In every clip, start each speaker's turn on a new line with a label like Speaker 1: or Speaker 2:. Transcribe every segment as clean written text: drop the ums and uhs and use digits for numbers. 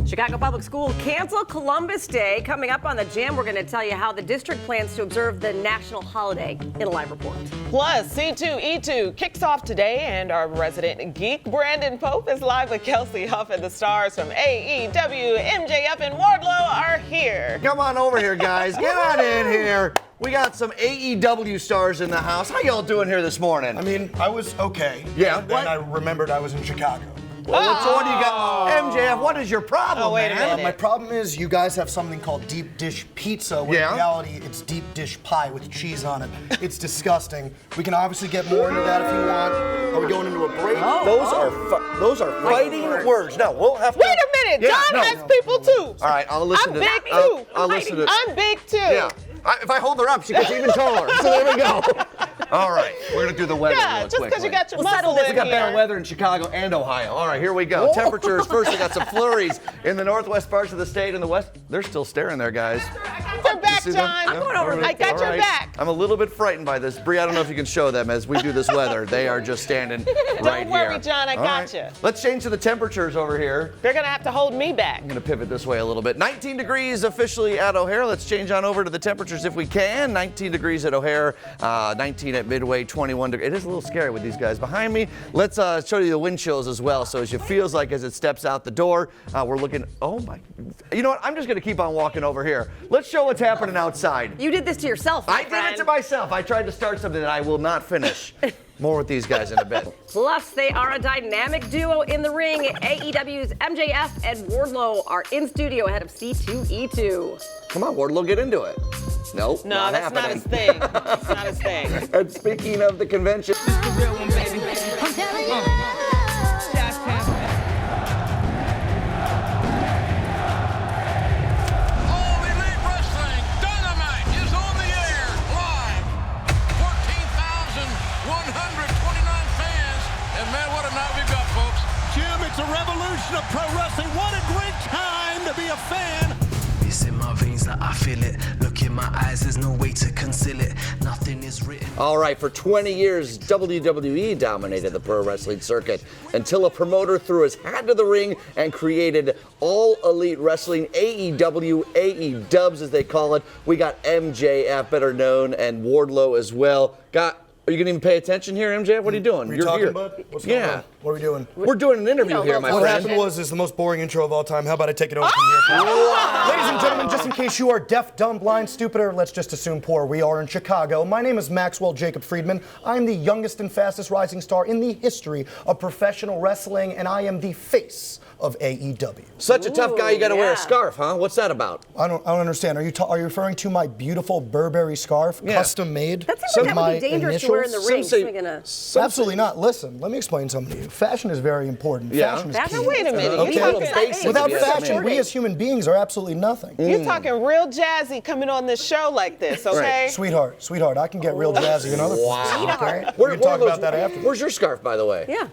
Speaker 1: Chicago Public School cancel Columbus Day. Coming up on The Jam, we're going to tell you how the district plans to observe the national holiday in a live report.
Speaker 2: Plus, C2E2 kicks off today, and our resident geek, Brandon Pope, is live with Kelsey Huff, and the stars from AEW, MJF, and Wardlow are here.
Speaker 3: Come on over here, guys. Get on in here. We got some AEW stars in the house. How y'all doing here this morning?
Speaker 4: I mean, I was okay.
Speaker 3: Yeah.
Speaker 4: Then I remembered I was in Chicago.
Speaker 3: Well, what do you got? MJF, what is your problem,
Speaker 2: wait a
Speaker 3: man?
Speaker 2: minute.
Speaker 4: My problem is you guys have something called deep dish pizza, when in reality it's deep dish pie with cheese on it. It's disgusting. We can obviously get more into that if you want. Are we going into a break?
Speaker 3: Those are fighting words. No, we'll have to.
Speaker 2: Wait a minute, John has people too.
Speaker 3: All right, I'll listen
Speaker 2: I'm
Speaker 3: to
Speaker 2: big too.
Speaker 3: I'll listen to
Speaker 2: I'm big too.
Speaker 3: Yeah. If I hold her up, she gets even taller. So there we go. All right, we're going to do the weather
Speaker 2: Yeah,
Speaker 3: real
Speaker 2: just because you got your muscle
Speaker 3: We
Speaker 2: in
Speaker 3: got
Speaker 2: here.
Speaker 3: better weather in Chicago and Ohio. All right, here we go. Temperatures first. We got some flurries in the northwest parts of the state and the west. They're still staring there, guys.
Speaker 2: Your back,
Speaker 3: See them?
Speaker 2: John.
Speaker 3: Yeah,
Speaker 1: going over
Speaker 2: I got
Speaker 3: all
Speaker 2: your
Speaker 3: right.
Speaker 2: back.
Speaker 3: I'm a little bit frightened by this. Bree, I don't know if you can show them as we do this weather. They are just standing right
Speaker 2: Don't worry,
Speaker 3: here.
Speaker 2: John, I
Speaker 3: All
Speaker 2: got
Speaker 3: right.
Speaker 2: you.
Speaker 3: Let's change to the temperatures over here.
Speaker 2: They're going to have to hold me back.
Speaker 3: I'm going to pivot this way a little bit. 19 degrees officially at O'Hare. Let's change on over to the temperatures if we can. 19 degrees at O'Hare, 19 at Midway, 21 degrees. It is a little scary with these guys behind me. Let's show you the wind chills as well. So as it feels like as it steps out the door, we're looking, oh my, you know what? I'm just going to keep on walking over here. Let's show what's happening outside.
Speaker 1: You did this to yourself, my
Speaker 3: I did it to myself. I tried to start something that I will not finish. More with these guys in a bit.
Speaker 1: Plus, they are a dynamic duo in the ring. AEW's MJF and Wardlow are in studio ahead of C2E2.
Speaker 3: Come on, Wardlow, get into it. Nope,
Speaker 2: No,
Speaker 3: not
Speaker 2: that's
Speaker 3: happening.
Speaker 2: not his thing. That's not his thing.
Speaker 3: And speaking of the convention,
Speaker 5: Real one, baby. I'm telling you.
Speaker 6: All Elite Wrestling Dynamite is on the air live. 14,129 fans. And man, what a night we've got, folks.
Speaker 7: Jim, it's a revolution of pro wrestling. What a great time to be a fan.
Speaker 8: It's in my veins that I feel it. Look in my eyes, there's no way to conceal it. Nothing is written.
Speaker 3: all right, for 20 years, WWE dominated the pro wrestling circuit until a promoter threw his hat to the ring and created All Elite Wrestling, AEW, AEDubs as they call it. We got MJF, better known, and Wardlow as well. Are you going to even pay attention here, MJF? What are you doing?
Speaker 4: Are you talking,
Speaker 3: here.
Speaker 4: bud? What's going on? What are we doing?
Speaker 3: We're doing an interview here, my
Speaker 4: What
Speaker 3: friend.
Speaker 4: happened was the most boring intro of all time. How about I take it over from here? Ladies and gentlemen, just in case you are deaf, dumb, blind, stupid, or let's just assume poor, we are in Chicago. My name is Maxwell Jacob Friedman. I am the youngest and fastest rising star in the history of professional wrestling, and I am the face of AEW.
Speaker 3: Such a tough guy, you got to wear a
Speaker 1: yeah.
Speaker 3: scarf, huh? What's that about?
Speaker 4: I don't understand. Are you referring to my beautiful Burberry scarf, custom made?
Speaker 1: That seems like
Speaker 4: with
Speaker 1: that would
Speaker 4: my
Speaker 1: be dangerous to wear in the
Speaker 4: initials?
Speaker 1: ring.
Speaker 3: say-
Speaker 1: Something gonna-
Speaker 4: Absolutely not. Listen, let me explain something to you. Fashion is very important.
Speaker 3: Yeah.
Speaker 4: Fashion is
Speaker 2: Now,
Speaker 4: key.
Speaker 2: wait a minute.
Speaker 4: Okay.
Speaker 2: You
Speaker 3: Little
Speaker 2: talking,
Speaker 3: faces.
Speaker 4: Without
Speaker 3: Yes,
Speaker 4: fashion,
Speaker 3: ma'am.
Speaker 4: we as human beings are absolutely nothing.
Speaker 2: you're talking real jazzy coming on this show like this, okay?
Speaker 4: Sweetheart, I can get real jazzy in other places. Okay? We can talk about that after.
Speaker 3: Where's your scarf, by the way?
Speaker 1: Yeah.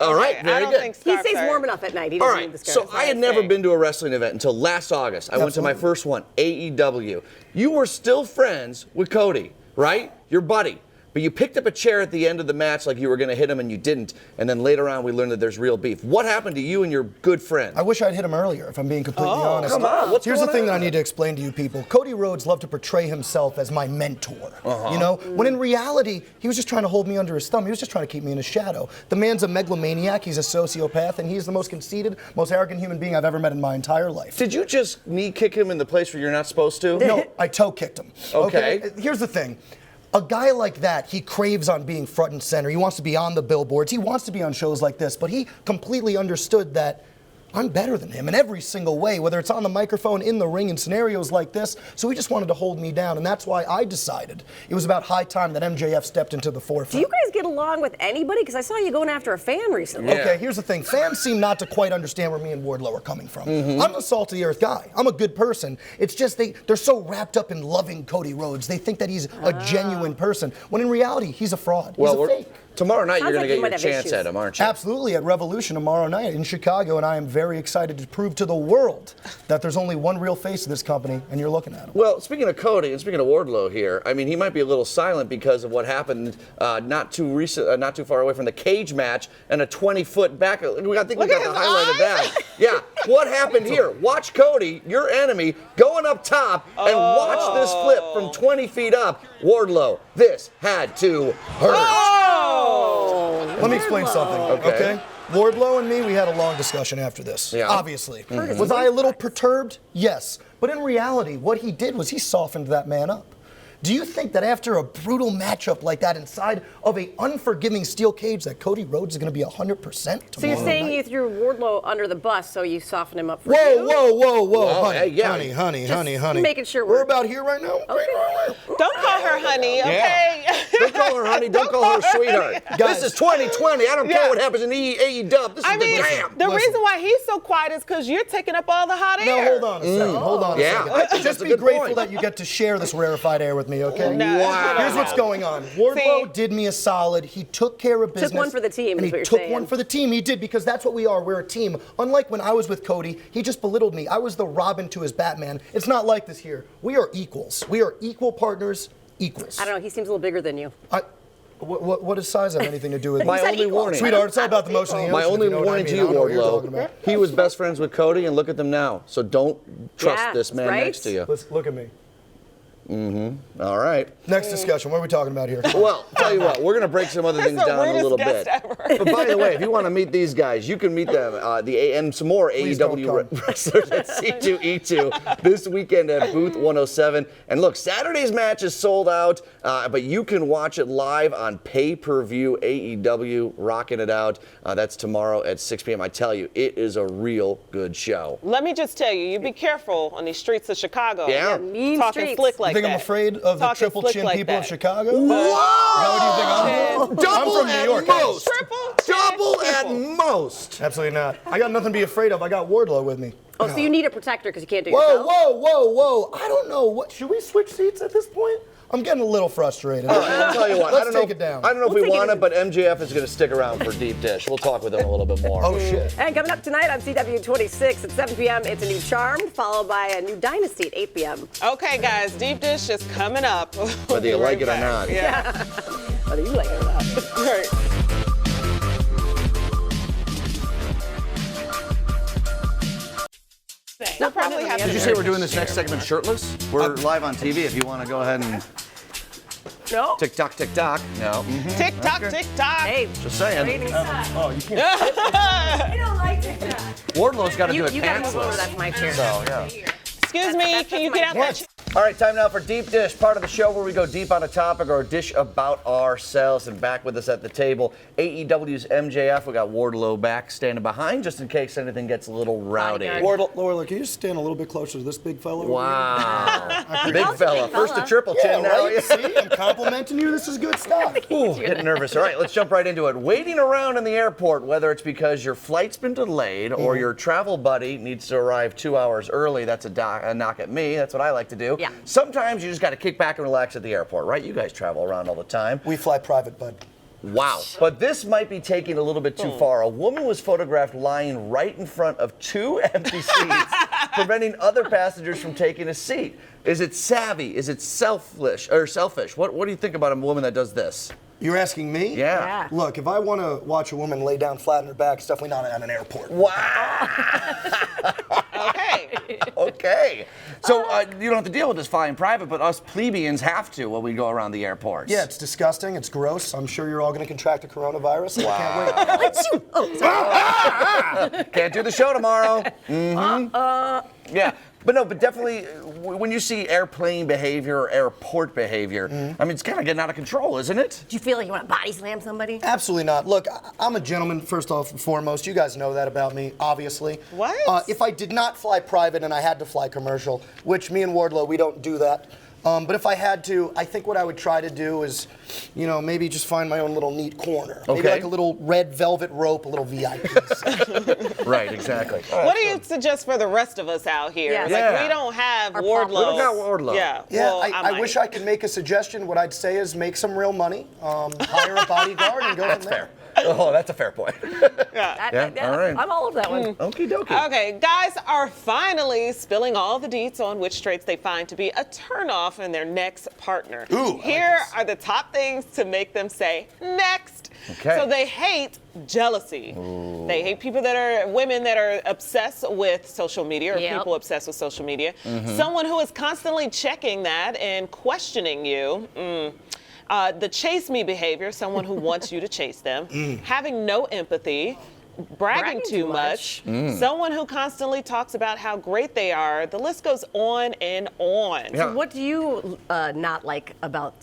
Speaker 3: All right,
Speaker 2: I
Speaker 3: very
Speaker 2: don't
Speaker 3: good.
Speaker 2: think
Speaker 1: He
Speaker 2: scarves
Speaker 1: stays
Speaker 2: are-
Speaker 1: warm enough at night. He
Speaker 3: All
Speaker 1: doesn't
Speaker 3: right,
Speaker 1: need the
Speaker 3: so
Speaker 1: scarf.
Speaker 3: I had never been to a wrestling event until last August. I went to my
Speaker 4: Absolutely.
Speaker 3: first one, AEW. You were still friends with Cody, right? Your buddy. But you picked up a chair at the end of the match like you were going to hit him and you didn't. And then later on we learned that there's real beef. What happened to you and your good friend?
Speaker 4: I wish I'd hit him earlier, if I'm being completely honest.
Speaker 3: come on, what's
Speaker 4: Here's the
Speaker 3: going
Speaker 4: thing that I
Speaker 3: on?
Speaker 4: need to explain to you people. Cody Rhodes loved to portray himself as my mentor. You know? When in reality, he was just trying to hold me under his thumb. He was just trying to keep me in his shadow. The man's a megalomaniac, he's a sociopath, and he's the most conceited, most arrogant human being I've ever met in my entire life.
Speaker 3: Did you just knee kick him in the place where you're not supposed to?
Speaker 4: No, I toe kicked him.
Speaker 3: Okay.
Speaker 4: Here's the thing. A guy like that, he craves on being front and center. He wants to be on the billboards. He wants to be on shows like this, but he completely understood that I'm better than him in every single way, whether it's on the microphone, in the ring, in scenarios like this. So he just wanted to hold me down, and that's why I decided it was about high time that MJF stepped into the
Speaker 1: Do
Speaker 4: forefront.
Speaker 1: you guys get along with anybody? Because I saw you going after a fan recently.
Speaker 3: Yeah.
Speaker 4: Okay, here's the thing. Fans seem not to quite understand where me and Wardlow are coming from.
Speaker 3: Mm-hmm.
Speaker 4: I'm a salt-of-the-earth guy. I'm a good person. It's just they're so wrapped up in loving Cody Rhodes. They think that he's a genuine person, when in reality, he's a fraud. He's a fake.
Speaker 3: Tomorrow night
Speaker 1: Sounds
Speaker 3: you're
Speaker 1: like
Speaker 3: going
Speaker 1: you
Speaker 3: to
Speaker 1: might
Speaker 3: get your
Speaker 1: have
Speaker 3: chance
Speaker 1: issues.
Speaker 3: at him, aren't you?
Speaker 4: Absolutely, at Revolution tomorrow night in Chicago, and I am very excited to prove to the world that there's only one real face of this company, and you're looking at him.
Speaker 3: Well, speaking of Cody and speaking of Wardlow here, I mean, he might be a little silent because of what happened not too far away from the cage match and a 20-foot back. I think we got the highlight of that. Yeah. What happened here? Watch Cody, your enemy, going up top, and watch this flip from 20 feet up. Wardlow, this had to hurt.
Speaker 4: Let me explain something, okay? Wardlow and me, we had a long discussion after this, obviously. Was I a little perturbed? Yes. But in reality, what he did was he softened that man up. Do you think that after a brutal matchup like that inside of a unforgiving steel cage that Cody Rhodes is going to be 100% tomorrow
Speaker 1: So you're saying you threw Wardlow under the bus, so you softened him up for you?
Speaker 4: Whoa, honey,
Speaker 3: hey, yeah.
Speaker 4: honey.
Speaker 1: making sure
Speaker 4: we're about here right now.
Speaker 1: Okay.
Speaker 2: Don't call her honey, okay?
Speaker 3: Don't call her honey. Don't call her sweetheart.
Speaker 4: Guys.
Speaker 3: This is 2020. I don't care what happens in AEW. This is the jam.
Speaker 2: The reason why he's so quiet is because you're taking up all the hot air.
Speaker 4: Now, hold on a second. Hold on a second.
Speaker 3: That's
Speaker 4: Just
Speaker 3: a
Speaker 4: be
Speaker 3: good
Speaker 4: grateful
Speaker 3: point.
Speaker 4: that you get to share this rarefied air with me, okay?
Speaker 2: No.
Speaker 3: Wow.
Speaker 4: Here's what's going on. Wardlow did me a solid. He took care of business.
Speaker 1: Took one for the team,
Speaker 4: And
Speaker 1: is
Speaker 4: he
Speaker 1: what you're
Speaker 4: took
Speaker 1: saying.
Speaker 4: one for the team. He did, because that's what we are. We're a team. Unlike when I was with Cody, he just belittled me. I was the Robin to his Batman. It's not like this here. We are equals. We are equal partners, equals.
Speaker 1: I don't know. He seems a little bigger than you.
Speaker 4: What does size have anything to do with
Speaker 3: My
Speaker 4: it?
Speaker 3: only warning.
Speaker 4: Sweetheart, it's all about the motion of the
Speaker 3: My
Speaker 4: ocean,
Speaker 3: only
Speaker 4: if you know what I
Speaker 3: warning
Speaker 4: mean.
Speaker 3: to
Speaker 4: I
Speaker 3: you,
Speaker 4: don't know what you're talking
Speaker 3: Wardlow.
Speaker 4: about.
Speaker 3: He was best friends with Cody, and look at them now. So don't trust
Speaker 1: Yeah,
Speaker 3: this man
Speaker 1: right?
Speaker 3: next to you.
Speaker 4: Let's look at me.
Speaker 3: All right.
Speaker 4: Next discussion. What are we talking about here?
Speaker 3: Well, tell you what, we're going to break some other things
Speaker 2: the
Speaker 3: down a
Speaker 2: rudest
Speaker 3: little
Speaker 2: guest
Speaker 3: bit.
Speaker 2: ever.
Speaker 3: But by the way, if you want to meet these guys, you can meet them and some more
Speaker 4: Please don't
Speaker 3: AEW
Speaker 4: come.
Speaker 3: wrestlers at C2E2 this weekend at Booth 107. And look, Saturday's match is sold out, but you can watch it live on pay-per-view. AEW rocking it out. That's tomorrow at 6 p.m. I tell you, it is a real good show.
Speaker 2: Let me just tell you, you be careful on these streets of Chicago.
Speaker 3: Yeah.
Speaker 1: Mean
Speaker 2: Talking
Speaker 1: streets.
Speaker 2: slick like
Speaker 4: You think
Speaker 2: that.
Speaker 4: I'm afraid of the
Speaker 2: Talking
Speaker 4: triple
Speaker 2: slick
Speaker 4: chin
Speaker 2: like
Speaker 4: people of
Speaker 2: that.
Speaker 4: Chicago?
Speaker 3: Whoa!
Speaker 4: Is that what you think I'm
Speaker 3: Double
Speaker 4: from New
Speaker 3: at
Speaker 4: York.
Speaker 3: most.
Speaker 2: Triple?
Speaker 3: Double at most.
Speaker 4: Absolutely not. I got nothing to be afraid of. I got Wardlow with me.
Speaker 1: Oh, so you need a protector because you can't do it
Speaker 4: Whoa,
Speaker 1: yourself?
Speaker 4: whoa. I don't know. What should we switch seats at this point? I'm getting a little frustrated.
Speaker 3: I'll tell you what.
Speaker 4: Let's
Speaker 3: I don't
Speaker 4: take
Speaker 3: know,
Speaker 4: it down.
Speaker 3: I don't know if
Speaker 1: We'll
Speaker 3: we
Speaker 1: take
Speaker 3: want
Speaker 1: it.
Speaker 3: it, but MJF is going to stick around for Deep Dish. We'll talk with him a little bit more.
Speaker 4: Oh shit.
Speaker 1: And coming up tonight on CW26 at 7 p.m., it's a new Charmed, followed by a new Dynasty at 8 p.m.
Speaker 2: Okay, guys, Deep Dish is coming up.
Speaker 3: Whether you like it or not.
Speaker 2: Yeah.
Speaker 1: Whether you like it or not.
Speaker 2: Right. We'll probably have
Speaker 3: Did you say we're doing this next segment shirtless? We're live on TV if you want to go ahead and
Speaker 1: No.
Speaker 3: tick tock, tick tock. No.
Speaker 2: tick tock, tick tock.
Speaker 1: Hey,
Speaker 3: Just saying.
Speaker 4: Oh, you can't.
Speaker 1: you don't like TikTok.
Speaker 3: Wardlow's got to do
Speaker 1: You
Speaker 3: it
Speaker 1: got to move over.
Speaker 3: pantsless.
Speaker 1: That's my chair.
Speaker 3: So, yeah.
Speaker 2: Excuse me, can you get out that chair?
Speaker 3: All right, time now for Deep Dish, part of the show where we go deep on a topic or a dish about ourselves. And back with us at the table, AEW's MJF. We got Wardlow back, standing behind just in case anything gets a little rowdy.
Speaker 1: Bodyguard.
Speaker 4: Wardlow, can you just stand a little bit closer to this big fella? over
Speaker 3: Wow. Big fella. First a triple
Speaker 4: here?
Speaker 3: chin,
Speaker 4: Yeah,
Speaker 3: now.
Speaker 4: right? See, I'm complimenting you. This is good stuff.
Speaker 3: Ooh, getting nervous. All right, let's jump right into it. Waiting around in the airport, whether it's because your flight's been delayed or your travel buddy needs to arrive 2 hours early, that's a knock at me. That's what I like to do.
Speaker 1: Yeah.
Speaker 3: Sometimes you just got to kick back and relax at the airport, right? You guys travel around all the time.
Speaker 4: We fly private, bud.
Speaker 3: Wow. But this might be taking a little bit too far. A woman was photographed lying right in front of 2 empty seats, preventing other passengers from taking a seat. Is it savvy? Is it selfish? What do you think about a woman that does this?
Speaker 4: You're asking me?
Speaker 3: Yeah.
Speaker 4: Look, if I want to watch a woman lay down flat on her back, it's definitely not at an airport.
Speaker 3: Wow.
Speaker 2: Okay.
Speaker 3: Okay. So you don't have to deal with this flying private, but us plebeians have to when we go around the airports.
Speaker 4: Yeah, it's disgusting. It's gross. I'm sure you're all going to contract the coronavirus. I can't wait.
Speaker 3: Can't do the show tomorrow. Mm-hmm. Yeah. But definitely, when you see airplane behavior or airport behavior, I mean, it's kind of getting out of control, isn't it?
Speaker 1: Do you feel like you want to body slam somebody?
Speaker 4: Absolutely not. Look, I'm a gentleman, first off and foremost. You guys know that about me, obviously.
Speaker 2: What?
Speaker 4: If I did not fly private and I had to fly commercial, which me and Wardlow, we don't do that. But if I had to, I think what I would try to do is, maybe just find my own little neat corner. Maybe
Speaker 3: Okay.
Speaker 4: like a little red velvet rope, a little VIP.
Speaker 3: Right, exactly.
Speaker 2: What do you suggest for the rest of us out here?
Speaker 1: Yeah.
Speaker 2: Like,
Speaker 3: Yeah.
Speaker 2: we don't have
Speaker 1: Our
Speaker 2: Wardlow.
Speaker 1: We don't
Speaker 3: got Wardlow.
Speaker 2: Yeah.
Speaker 4: Yeah,
Speaker 2: well,
Speaker 4: I wish I could make a suggestion. What I'd say is make some real money, hire a bodyguard, and go
Speaker 3: That's
Speaker 4: from there.
Speaker 3: fair. Oh, that's a fair point. All right.
Speaker 1: I'm all over that one.
Speaker 3: Okie dokie.
Speaker 2: Okay, guys are finally spilling all the deets on which traits they find to be a turnoff in their next partner.
Speaker 4: Ooh,
Speaker 2: Here are the top things to make them say next.
Speaker 3: Okay.
Speaker 2: So they hate jealousy. They hate women that are obsessed with social media or
Speaker 1: Yep.
Speaker 2: people obsessed with social media. Someone who is constantly checking that and questioning you. The chase me behavior, someone who wants you to chase them. Having no empathy. Bragging too much. Someone who constantly talks about how great they are. The list goes on and on.
Speaker 3: Yeah.
Speaker 1: What do you not like about?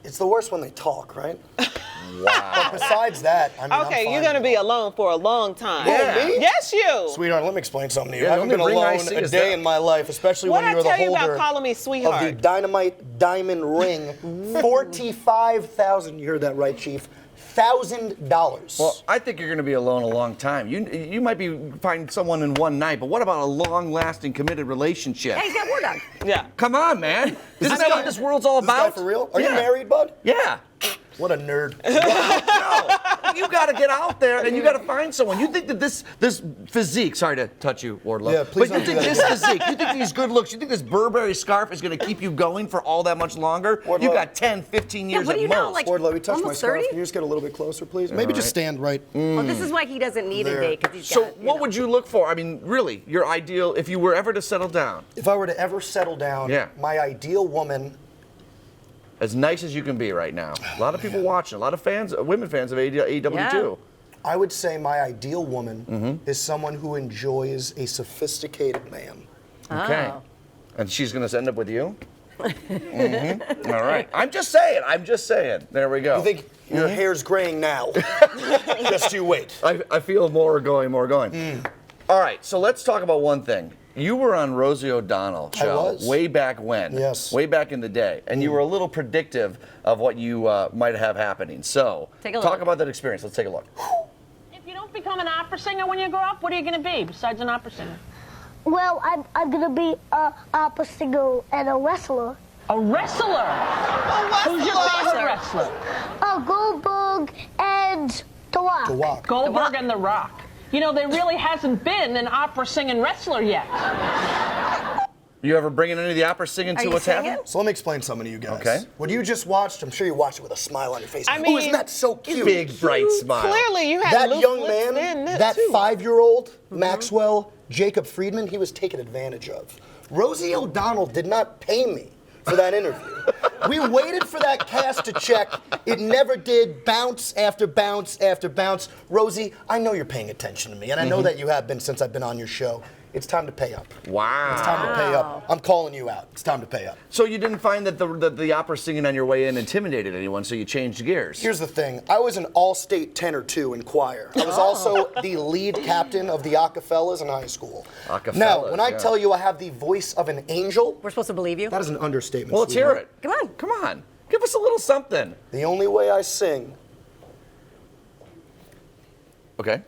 Speaker 4: It's the worst when they talk, right?
Speaker 3: Wow.
Speaker 4: But besides that, I mean, I'm
Speaker 2: Okay,
Speaker 4: fine
Speaker 2: you're gonna
Speaker 4: with
Speaker 2: be
Speaker 4: it.
Speaker 2: alone for a long time.
Speaker 3: Yeah.
Speaker 4: Me?
Speaker 2: Yes, you.
Speaker 4: Sweetheart, let me explain something to you.
Speaker 3: Yeah,
Speaker 4: I haven't
Speaker 3: the
Speaker 4: been
Speaker 3: only ring I
Speaker 4: alone
Speaker 3: see
Speaker 4: a
Speaker 3: is
Speaker 4: day
Speaker 3: that.
Speaker 4: in my life, especially
Speaker 2: What
Speaker 4: when you're
Speaker 2: I
Speaker 4: the
Speaker 2: tell you
Speaker 4: holder
Speaker 2: about calling me
Speaker 4: of the
Speaker 2: sweetheart?
Speaker 4: dynamite diamond ring. 45,000. You heard that right, Chief. $1,000.
Speaker 3: Well, I think you're going to be alone a long time. You might be find someone in one night, but what about a long-lasting, committed relationship?
Speaker 1: Hey, he's got war dog.
Speaker 2: Yeah.
Speaker 3: Come on, man. Isn't that what this world's all
Speaker 4: This guy
Speaker 3: about?
Speaker 4: for real? Are you
Speaker 3: Yeah.
Speaker 4: married, bud?
Speaker 3: Yeah.
Speaker 4: What a nerd.
Speaker 3: No, you got to get out there and you got to find someone. You think that this physique, sorry to touch you, Wardlow,
Speaker 4: Yeah, please
Speaker 3: but you
Speaker 4: don't do
Speaker 3: think
Speaker 4: that
Speaker 3: this physique, you think these good looks, you think this Burberry scarf is going to keep you going for all that much longer?
Speaker 4: Wardlow.
Speaker 3: You got 10, 15 years
Speaker 1: what
Speaker 3: at
Speaker 1: do you know,
Speaker 3: most.
Speaker 1: like-
Speaker 4: Wardlow, you touched my
Speaker 1: Almost
Speaker 4: scarf.
Speaker 1: 30?
Speaker 4: Can you just get a little bit closer, please? Maybe just stand right.
Speaker 1: Well, this is why he doesn't need
Speaker 4: There.
Speaker 1: a date because he's
Speaker 3: So
Speaker 1: got.
Speaker 3: what would you look for? I mean, really, your ideal, if you were ever to settle down,
Speaker 4: If I were to ever settle down,
Speaker 3: Yeah.
Speaker 4: my ideal woman,
Speaker 3: as nice as you can be right now. A lot of people watching, a lot of fans, women fans of AEW
Speaker 1: Yeah.
Speaker 3: too.
Speaker 4: I would say my ideal woman is someone who enjoys a sophisticated man.
Speaker 3: Okay.
Speaker 1: Oh.
Speaker 3: And she's going to end up with you? All right. I'm just saying. There we go.
Speaker 4: You think your hair's graying now? Just you wait.
Speaker 3: I feel more going. All right, so let's talk about one thing. You were on Rosie O'Donnell
Speaker 4: I
Speaker 3: show
Speaker 4: was.
Speaker 3: way back when.
Speaker 4: Yes.
Speaker 3: Way back in the day. And you were a little predictive of what you might have happening. So
Speaker 1: Take a
Speaker 3: talk
Speaker 1: look.
Speaker 3: about that experience. Let's take a look.
Speaker 5: If you don't become an opera singer when you grow up, what are you going to be besides an opera singer?
Speaker 9: Well, I'm gonna be a opera singer and a wrestler.
Speaker 5: A wrestler. Who's your favorite wrestler?
Speaker 9: Goldberg and The Rock.
Speaker 4: The Rock.
Speaker 5: Goldberg and The Rock. You know, there really hasn't been an opera singing wrestler yet.
Speaker 3: You ever bringing any of the opera singing
Speaker 1: Are
Speaker 3: to
Speaker 1: you
Speaker 3: what's
Speaker 1: singing?
Speaker 3: happening?
Speaker 4: So let me explain something to you guys.
Speaker 3: Okay.
Speaker 4: What you just watched, I'm sure you watched it with a smile on your face.
Speaker 2: I
Speaker 4: Oh,
Speaker 2: mean,
Speaker 4: isn't that so cute?
Speaker 3: Big, bright smile.
Speaker 2: Clearly, you had
Speaker 4: That
Speaker 2: loose
Speaker 4: young
Speaker 2: lips
Speaker 4: man,
Speaker 2: then,
Speaker 4: that
Speaker 2: too.
Speaker 4: 5-year-old, Maxwell Jacob Friedman, he was taken advantage of. Rosie O'Donnell did not pay me for that interview. We waited for that cast to check. It never did. Bounce after bounce after bounce. Rosie, I know you're paying attention to me, and I know that you have been since I've been on your show. It's time to pay up.
Speaker 3: Wow.
Speaker 4: It's time to pay up. I'm calling you out. It's time to pay up.
Speaker 3: So you didn't find that the opera singing on your way in intimidated anyone, so you changed gears.
Speaker 4: Here's the thing. I was an all-state tenor, too, in choir. I was also the lead captain of the Acapellas in high school.
Speaker 3: Acapellas,
Speaker 4: Now, when I
Speaker 3: yeah.
Speaker 4: tell you I have the voice of an angel,
Speaker 1: We're supposed to believe you.
Speaker 4: that is an understatement.
Speaker 3: Well, let's hear
Speaker 4: sweetheart.
Speaker 3: it. Come on. Give us a little something.
Speaker 4: The only way I sing.
Speaker 3: Okay.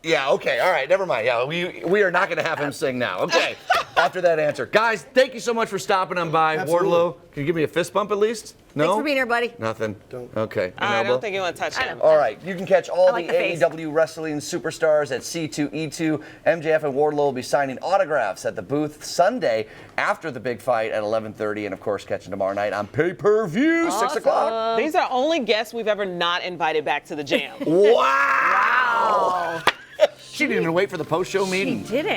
Speaker 3: Yeah, okay, all right, never mind. Yeah, we are not going to have him sing now. Okay, after that answer. Guys, thank you so much for stopping on by.
Speaker 4: Absolutely.
Speaker 3: Wardlow, can you give me a fist bump at least? No?
Speaker 1: Thanks for being here, buddy.
Speaker 3: Nothing?
Speaker 4: Don't.
Speaker 3: Okay.
Speaker 2: I
Speaker 3: elbow?
Speaker 2: don't think you want to touch him.
Speaker 3: All right, you can catch all
Speaker 1: I like
Speaker 3: the
Speaker 1: the face.
Speaker 3: AEW wrestling superstars at C2E2. MJF and Wardlow will be signing autographs at the booth Sunday after the big fight at 11:30, and of course, catching tomorrow night on pay-per-view, 6 o'clock.
Speaker 2: These are only guests we've ever not invited back to the jam.
Speaker 3: Wow! She didn't even wait for the post-show meeting.
Speaker 1: She did it.